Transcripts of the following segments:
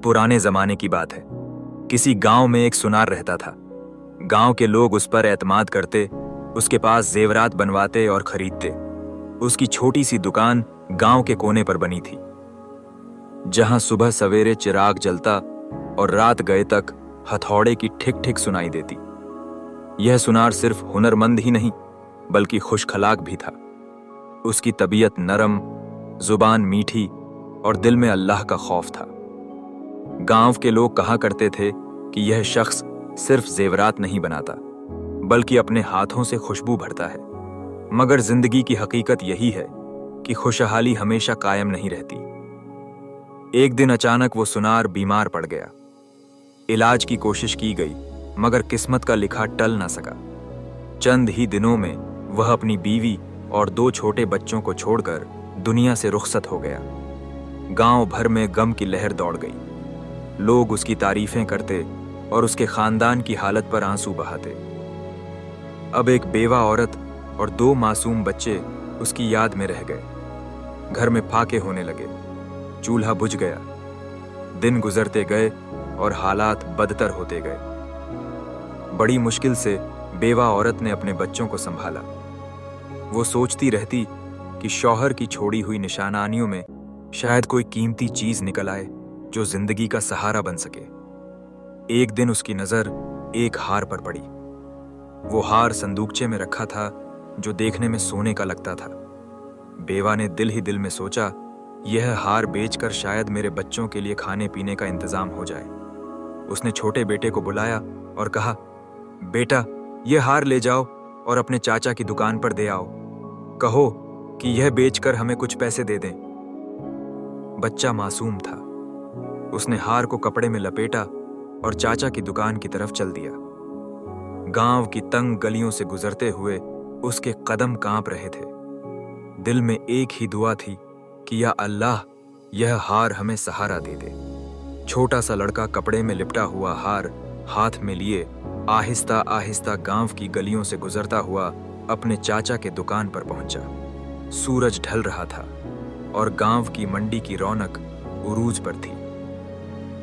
पुराने जमाने की बात है। किसी गांव में एक सुनार रहता था। गांव के लोग उस पर एतमाद करते, उसके पास जेवरात बनवाते और खरीदते। उसकी छोटी सी दुकान गांव के कोने पर बनी थी, जहां सुबह सवेरे चिराग जलता और रात गए तक हथौड़े की ठिक ठिक सुनाई देती। यह सुनार सिर्फ हुनरमंद ही नहीं बल्कि खुशखलाक भी था। उसकी तबीयत नरम, जुबान मीठी और दिल में अल्लाह का खौफ था। गांव के लोग कहा करते थे कि यह शख्स सिर्फ जेवरात नहीं बनाता बल्कि अपने हाथों से खुशबू भरता है। मगर जिंदगी की हकीकत यही है कि खुशहाली हमेशा कायम नहीं रहती। एक दिन अचानक वो सुनार बीमार पड़ गया। इलाज की कोशिश की गई मगर किस्मत का लिखा टल ना सका। चंद ही दिनों में वह अपनी बीवी और 2 छोटे बच्चों को छोड़कर दुनिया से रुखसत हो गया। गांव भर में गम की लहर दौड़ गई। लोग उसकी तारीफें करते और उसके खानदान की हालत पर आंसू बहाते। अब एक बेवा औरत और 2 मासूम बच्चे उसकी याद में रह गए। घर में फाके होने लगे, चूल्हा बुझ गया। दिन गुजरते गए और हालात बदतर होते गए। बड़ी मुश्किल से बेवा औरत ने अपने बच्चों को संभाला। वो सोचती रहती कि शौहर की छोड़ी हुई निशानानियों में शायद कोई कीमती चीज निकल आए जो जिंदगी का सहारा बन सके। एक दिन उसकी नजर एक हार पर पड़ी। वो हार संदूकचे में रखा था जो देखने में सोने का लगता था। बेवा ने दिल ही दिल में सोचा, यह हार बेचकर शायद मेरे बच्चों के लिए खाने पीने का इंतजाम हो जाए। उसने छोटे बेटे को बुलाया और कहा, बेटा, यह हार ले जाओ और अपने चाचा की दुकान पर दे आओ। कहो कि यह बेचकर हमें कुछ पैसे दे दें। बच्चा मासूम था। उसने हार को कपड़े में लपेटा और चाचा की दुकान की तरफ चल दिया। गांव की तंग गलियों से गुजरते हुए उसके कदम कांप रहे थे। दिल में एक ही दुआ थी कि या अल्लाह, यह हार हमें सहारा दे दे। छोटा सा लड़का कपड़े में लिपटा हुआ हार हाथ में लिए आहिस्ता आहिस्ता गांव की गलियों से गुजरता हुआ अपने चाचा के दुकान पर पहुंचा। सूरज ढल रहा था और गांव की मंडी की रौनक उरूज पर थी।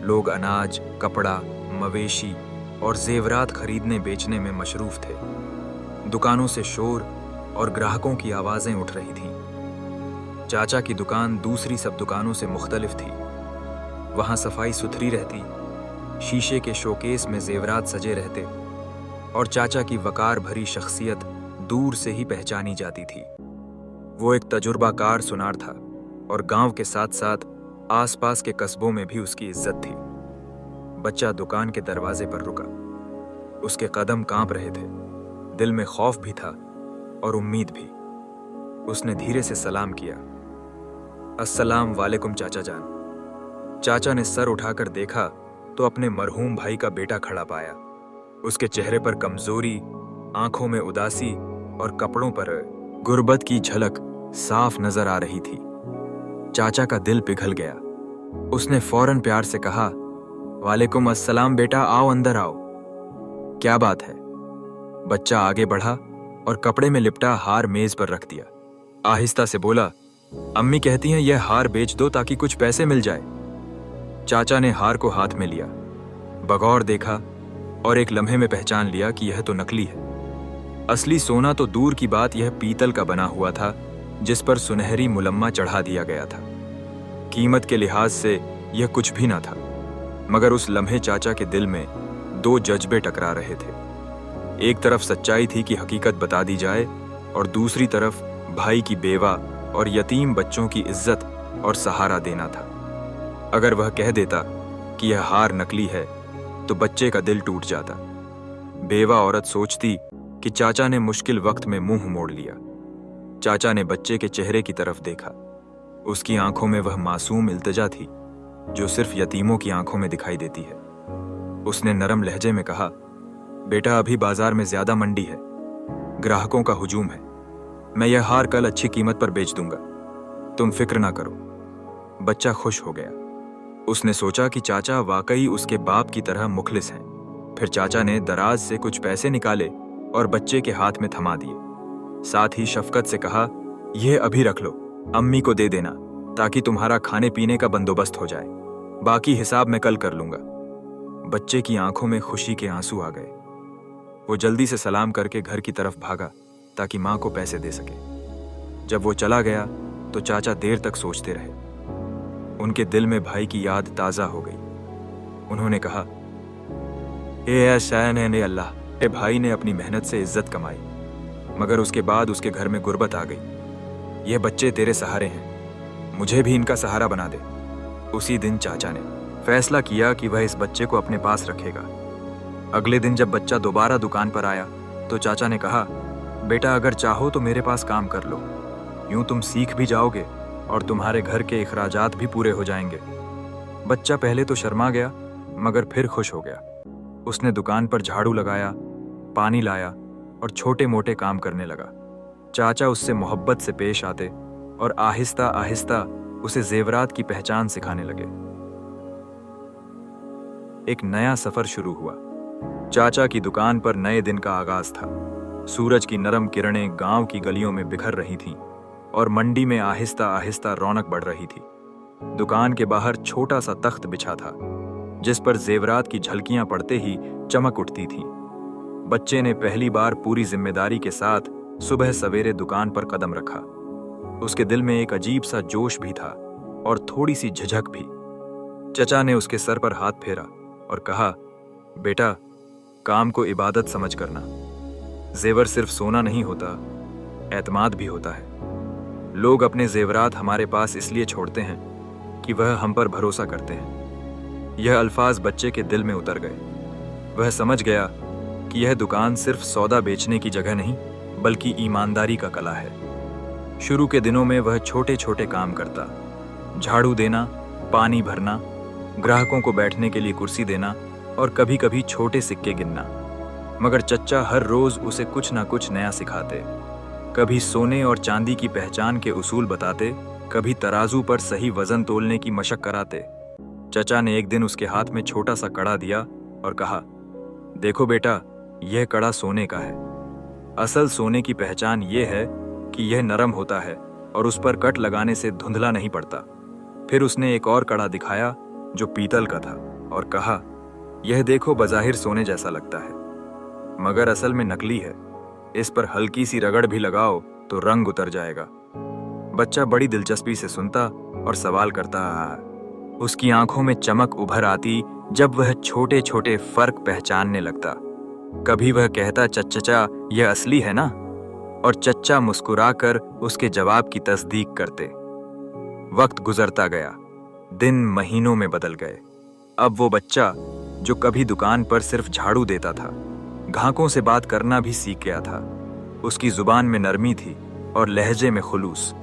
लोग अनाज, कपड़ा, मवेशी और जेवरात खरीदने बेचने में मशरूफ थे। दुकानों से शोर और ग्राहकों की आवाजें उठ रही थीं। चाचा की दुकान दूसरी सब दुकानों से मुख्तलिफ थी। वहां सफाई सुथरी रहती, शीशे के शोकेस में जेवरात सजे रहते और चाचा की वकार भरी शख्सियत दूर से ही पहचानी जाती थी। वो एक तजुर्बाकार सुनार था और गांव के साथ साथ आसपास के कस्बों में भी उसकी इज्जत थी। बच्चा दुकान के दरवाजे पर रुका। उसके कदम कांप रहे थे। दिल में खौफ भी था और उम्मीद भी। उसने धीरे से सलाम किया, अस्सलाम वालेकुम चाचा जान। चाचा ने सर उठाकर देखा तो अपने मरहूम भाई का बेटा खड़ा पाया। उसके चेहरे पर कमजोरी, आंखों में उदासी और कपड़ों पर गुर्बत की झलक साफ नजर आ रही थी। चाचा का दिल पिघल गया। उसने फौरन प्यार से कहा, वालेकुम अस्सलाम बेटा, आओ अंदर आओ। क्या बात है? बच्चा आगे बढ़ा और कपड़े में लिपटा हार मेज पर रख दिया। आहिस्ता से बोला, अम्मी कहती हैं यह हार बेच दो ताकि कुछ पैसे मिल जाए। चाचा ने हार को हाथ में लिया, बगौर देखा और एक लम्हे में पहचान लिया कि यह तो नकली है। असली सोना तो दूर की बात, यह पीतल का बना हुआ था जिस पर सुनहरी मुलम्मा चढ़ा दिया गया था। कीमत के लिहाज से यह कुछ भी ना था, मगर उस लम्हे चाचा के दिल में 2 जज्बे टकरा रहे थे। एक तरफ सच्चाई थी कि हकीकत बता दी जाए और दूसरी तरफ भाई की बेवा और यतीम बच्चों की इज्जत और सहारा देना था। अगर वह कह देता कि यह हार नकली है तो बच्चे का दिल टूट जाता। बेवा औरत सोचती कि चाचा ने मुश्किल वक्त में मुंह मोड़ लिया। चाचा ने बच्चे के चेहरे की तरफ देखा। उसकी आंखों में वह मासूम इल्तिजा थी जो सिर्फ यतीमों की आंखों में दिखाई देती है। उसने नरम लहजे में कहा, बेटा, अभी बाजार में ज्यादा मंडी है, ग्राहकों का हुजूम है। मैं यह हार कल अच्छी कीमत पर बेच दूंगा, तुम फिक्र ना करो। बच्चा खुश हो गया। उसने सोचा कि चाचा वाकई उसके बाप की तरह मुखलिस हैं। फिर चाचा ने दराज से कुछ पैसे निकाले और बच्चे के हाथ में थमा दिए। साथ ही शफकत से कहा, यह अभी रख लो, अम्मी को दे देना ताकि तुम्हारा खाने पीने का बंदोबस्त हो जाए। बाकी हिसाब मैं कल कर लूंगा। बच्चे की आंखों में खुशी के आंसू आ गए। वो जल्दी से सलाम करके घर की तरफ भागा ताकि मां को पैसे दे सके। जब वो चला गया तो चाचा देर तक सोचते रहे। उनके दिल में भाई की याद ताजा हो गई। उन्होंने कहा, ए शैन ने अल्लाह, ए भाई ने अपनी मेहनत से इज्जत कमाई, मगर उसके बाद उसके घर में गुर्बत आ गई। ये बच्चे तेरे सहारे हैं, मुझे भी इनका सहारा बना दे। उसी दिन चाचा ने फैसला किया कि वह इस बच्चे को अपने पास रखेगा। अगले दिन जब बच्चा दोबारा दुकान पर आया तो चाचा ने कहा, बेटा अगर चाहो तो मेरे पास काम कर लो, यूं तुम सीख भी जाओगे और तुम्हारे घर के इखराजात भी पूरे हो जाएंगे। बच्चा पहले तो शर्मा गया मगर फिर खुश हो गया। उसने दुकान पर झाड़ू लगाया, पानी लाया और छोटे मोटे काम करने लगा। चाचा उससे मोहब्बत से पेश आते और आहिस्ता आहिस्ता उसे जेवरात की पहचान सिखाने लगे। एक नया सफर शुरू हुआ। चाचा की दुकान पर नए दिन का आगाज था। सूरज की नरम किरणें गांव की गलियों में बिखर रही थीं और मंडी में आहिस्ता आहिस्ता रौनक बढ़ रही थी। दुकान के बाहर छोटा सा तख्त बिछा था जिस पर जेवरात की झलकियां पड़ते ही चमक उठती थीं। बच्चे ने पहली बार पूरी जिम्मेदारी के साथ सुबह सवेरे दुकान पर कदम रखा। उसके दिल में एक अजीब सा जोश भी था और थोड़ी सी झिझक भी। चचा ने उसके सर पर हाथ फेरा और कहा, बेटा काम को इबादत समझ करना। जेवर सिर्फ सोना नहीं होता, एतमाद भी होता है। लोग अपने जेवरात हमारे पास इसलिए छोड़ते हैं कि वह हम पर भरोसा करते हैं। यह अल्फाज बच्चे के दिल में उतर गए। वह समझ गया कि यह दुकान सिर्फ सौदा बेचने की जगह नहीं बल्कि ईमानदारी का कला है। शुरू के दिनों में वह छोटे छोटे काम करता, झाड़ू देना, पानी भरना, ग्राहकों को बैठने के लिए कुर्सी देना और कभी कभी छोटे सिक्के गिनना। मगर चच्चा हर रोज उसे कुछ ना कुछ नया सिखाते। कभी सोने और चांदी की पहचान के उसूल बताते, कभी तराजू पर सही वजन तोलने की मशक कराते। चचा ने एक दिन उसके हाथ में छोटा सा कड़ा दिया और कहा, देखो बेटा, यह कड़ा सोने का है। असल सोने की पहचान यह है कि यह नरम होता है और उस पर कट लगाने से धुंधला नहीं पड़ता। फिर उसने एक और कड़ा दिखाया जो पीतल का था और कहा, यह देखो बज़ाहिर सोने जैसा लगता है मगर असल में नकली है। इस पर हल्की सी रगड़ भी लगाओ तो रंग उतर जाएगा। बच्चा बड़ी दिलचस्पी से सुनता और सवाल करता। उसकी आंखों में चमक उभर आती जब वह छोटे छोटे फर्क पहचानने लगता। कभी वह कहता, चच्चा यह असली है ना? और चच्चा मुस्कुराकर उसके जवाब की तस्दीक करते। वक्त गुजरता गया, दिन महीनों में बदल गए। अब वो बच्चा जो कभी दुकान पर सिर्फ झाड़ू देता था, ग्राहकों से बात करना भी सीख गया था। उसकी जुबान में नरमी थी और लहजे में खुलूस।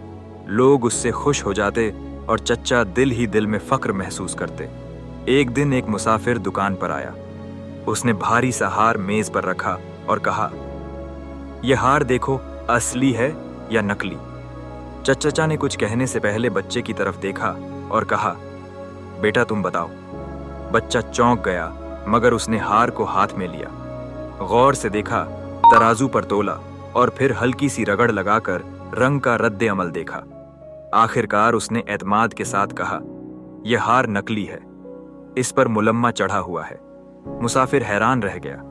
लोग उससे खुश हो जाते और चच्चा दिल ही दिल में फक्र महसूस करते। एक दिन एक मुसाफिर दुकान पर आया। उसने भारी सा हार मेज पर रखा और कहा, यह हार देखो, असली है या नकली? चचा ने कुछ कहने से पहले बच्चे की तरफ देखा और कहा, बेटा तुम बताओ। बच्चा चौंक गया मगर उसने हार को हाथ में लिया, गौर से देखा, तराजू पर तोला और फिर हल्की सी रगड़ लगाकर रंग का रद्द अमल देखा। आखिरकार उसने एतमाद के साथ कहा, यह हार नकली है, इस पर मुलम्मा चढ़ा हुआ है। मुसाफिर हैरान रह गया।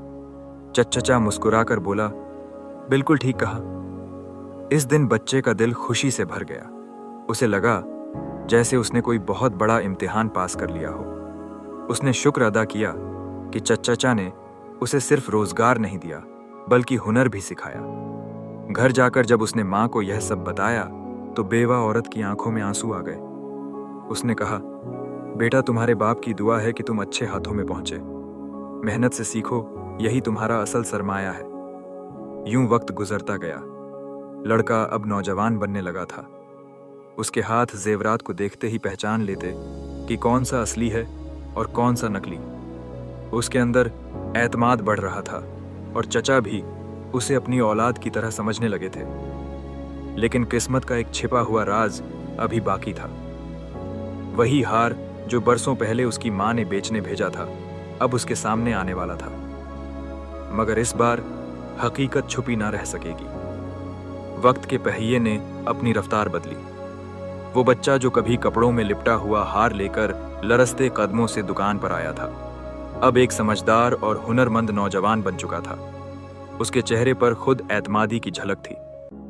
चचा मुस्कुराकर बोला, बिल्कुल ठीक कहा। इस दिन बच्चे का दिल खुशी से भर गया। उसे लगा जैसे उसने कोई बहुत बड़ा इम्तिहान पास कर लिया हो। उसने शुक्र अदा किया कि चचा ने उसे सिर्फ रोजगार नहीं दिया बल्कि हुनर भी सिखाया। घर जाकर जब उसने मां को यह सब बताया तो बेवा औरत की आंखों में आंसू आ गए। उसने कहा, बेटा तुम्हारे बाप की दुआ है कि तुम अच्छे हाथों में पहुंचे। मेहनत से सीखो, यही तुम्हारा असल सरमाया है। यूं वक्त गुजरता गया। लड़का अब नौजवान बनने लगा था। उसके हाथ जेवरात को देखते ही पहचान लेते कि कौन सा असली है और कौन सा नकली। उसके अंदर एतमाद बढ़ रहा था और चचा भी उसे अपनी औलाद की तरह समझने लगे थे। लेकिन किस्मत का एक छिपा हुआ राज अभी बाकी था। वही हार जो बरसों पहले उसकी मां ने बेचने भेजा था, अब उसके सामने आने वाला था। मगर इस बार हकीकत छुपी ना रह सकेगी। वक्त के पहिए ने अपनी रफ्तार बदली। वो बच्चा जो कभी कपड़ों में लिपटा हुआ हार लेकर लरसते कदमों से दुकान पर आया था। अब एक समझदार और हुनरमंद नौजवान बन चुका था। उसके चेहरे पर खुद एतमादी की झलक थी,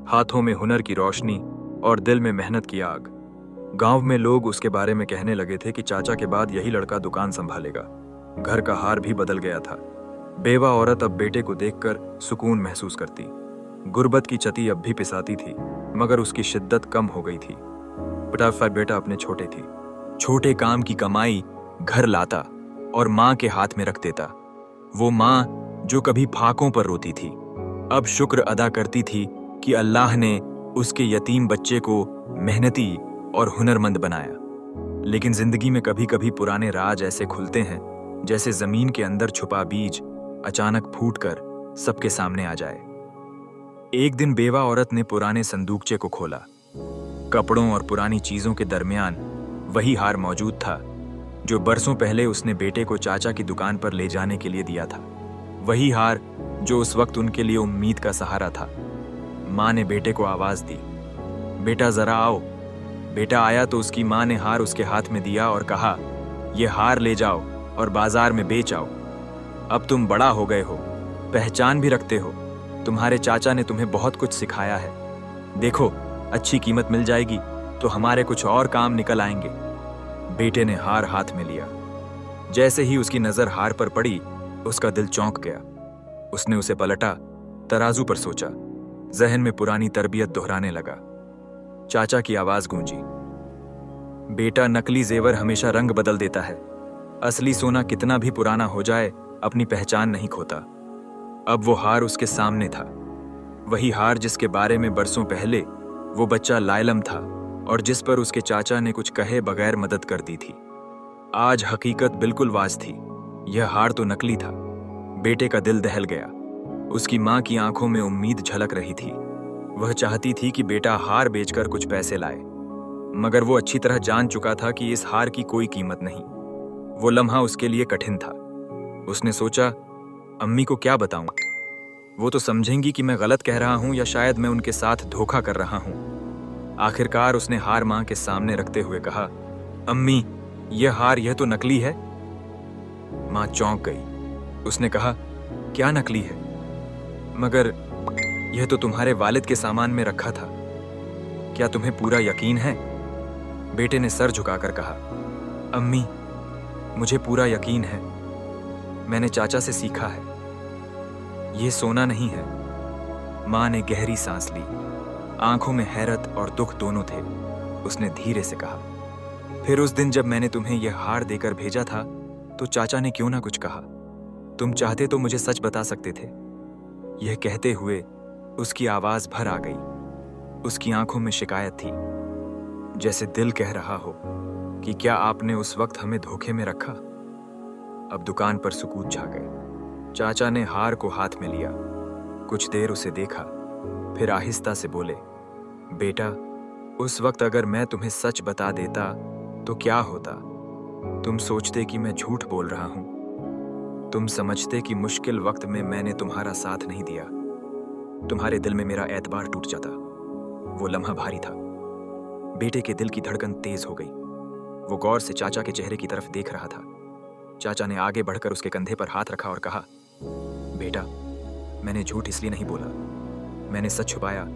हाथों में हुनर की रोशनी और दिल में मेहनत की आग। गांव में लोग उसके बारे में कहने लगे थे कि चाचा के बाद यही लड़का दुकान संभालेगा। घर का हार भी बदल गया था। बेवा औरत अब बेटे को देखकर सुकून महसूस करती। गुर्बत की चती अब भी पिसाती थी, मगर उसकी शिद्दत कम हो गई थी। फटाफट बेटा अपने छोटे थी। छोटे काम की कमाई घर लाता और माँ के हाथ में रख देता। वो माँ जो कभी फाकों पर रोती थी, अब शुक्र अदा करती थी कि अल्लाह ने उसके यतीम बच्चे को मेहनती और हुनरमंद बनाया। लेकिन जिंदगी में कभी कभी पुराने राज ऐसे खुलते हैं जैसे जमीन के अंदर छुपा बीज अचानक फूटकर सबके सामने आ जाए। एक दिन बेवा औरत ने पुराने संदूकचे को खोला। कपड़ों और पुरानी चीजों के दरमियान वही हार मौजूद था जो बरसों पहले उसने बेटे को चाचा की दुकान पर ले जाने के लिए दिया था। वही हार जो उस वक्त उनके लिए उम्मीद का सहारा था। माँ ने बेटे को आवाज दी, बेटा जरा आओ। बेटा आया तो उसकी माँ ने हार उसके हाथ में दिया और कहा, ये हार ले जाओ और बाजार में बेच आओ। अब तुम बड़ा हो गए हो, पहचान भी रखते हो। तुम्हारे चाचा ने तुम्हें बहुत कुछ सिखाया है। देखो, अच्छी कीमत मिल जाएगी तो हमारे कुछ और काम निकल आएंगे। बेटे ने हार हाथ में लिया। जैसे ही उसकी नजर हार पर पड़ी, उसका दिल चौंक गया। उसने उसे पलटा, तराजू पर सोचा, जहन में पुरानी तरबियत दोहराने लगा। चाचा की आवाज गूंजी, बेटा नकली जेवर हमेशा रंग बदल देता है। असली सोना कितना भी पुराना हो जाए अपनी पहचान नहीं खोता। अब वो हार उसके सामने था, वही हार जिसके बारे में बरसों पहले वो बच्चा लायलम था और जिस पर उसके चाचा ने कुछ कहे बगैर मदद कर दी थी। आज हकीकत बिल्कुल वाज थी। यह हार तो नकली था। बेटे का दिल दहल गया। उसकी माँ की आंखों में उम्मीद झलक रही थी। वह चाहती थी कि बेटा हार बेचकर कुछ पैसे लाए, मगर वो अच्छी तरह जान चुका था कि इस हार की कोई कीमत नहीं। वो लम्हा उसके लिए कठिन था। उसने सोचा, अम्मी को क्या बताऊं? वो तो समझेंगी कि मैं गलत कह रहा हूं या शायद मैं उनके साथ धोखा कर रहा हूं। आखिरकार उसने हार मां के सामने रखते हुए कहा, अम्मी, यह हार यह तो नकली है। मां चौंक गई। उसने कहा, क्या नकली है? मगर यह तो तुम्हारे वालिद के सामान में रखा था। क्या तुम्हें पूरा यकीन है? बेटे ने सर झुकाकर कहा, अम्मी, मुझे पूरा यकीन है। मैंने चाचा से सीखा है। यह सोना नहीं है। मां ने गहरी सांस ली। आंखों में हैरत और दुख दोनों थे। उसने धीरे से कहा, फिर उस दिन जब मैंने तुम्हें यह हार देकर भेजा था तो चाचा ने क्यों ना कुछ कहा? तुम चाहते तो मुझे सच बता सकते थे। यह कहते हुए उसकी आवाज भर आ गई। उसकी आंखों में शिकायत थी, जैसे दिल कह रहा हो कि क्या आपने उस वक्त हमें धोखे में रखा? अब दुकान पर सुकूत छा गए। चाचा ने हार को हाथ में लिया, कुछ देर उसे देखा, फिर आहिस्ता से बोले, बेटा, उस वक्त अगर मैं तुम्हें सच बता देता तो क्या होता? तुम सोचते कि मैं झूठ बोल रहा हूं। तुम समझते कि मुश्किल वक्त में मैंने तुम्हारा साथ नहीं दिया। तुम्हारे दिल में मेरा एतबार टूट जाता। वो लम्हा भारी था। बेटे के दिल की धड़कन तेज हो गई। वो गौर से चाचा के चेहरे की तरफ देख रहा था। चाचा ने आगे बढ़कर उसके कंधे पर हाथ रखा और कहा, बेटा, मैंने झूठ इसलिए नहीं बोला। मैंने सच छुपाया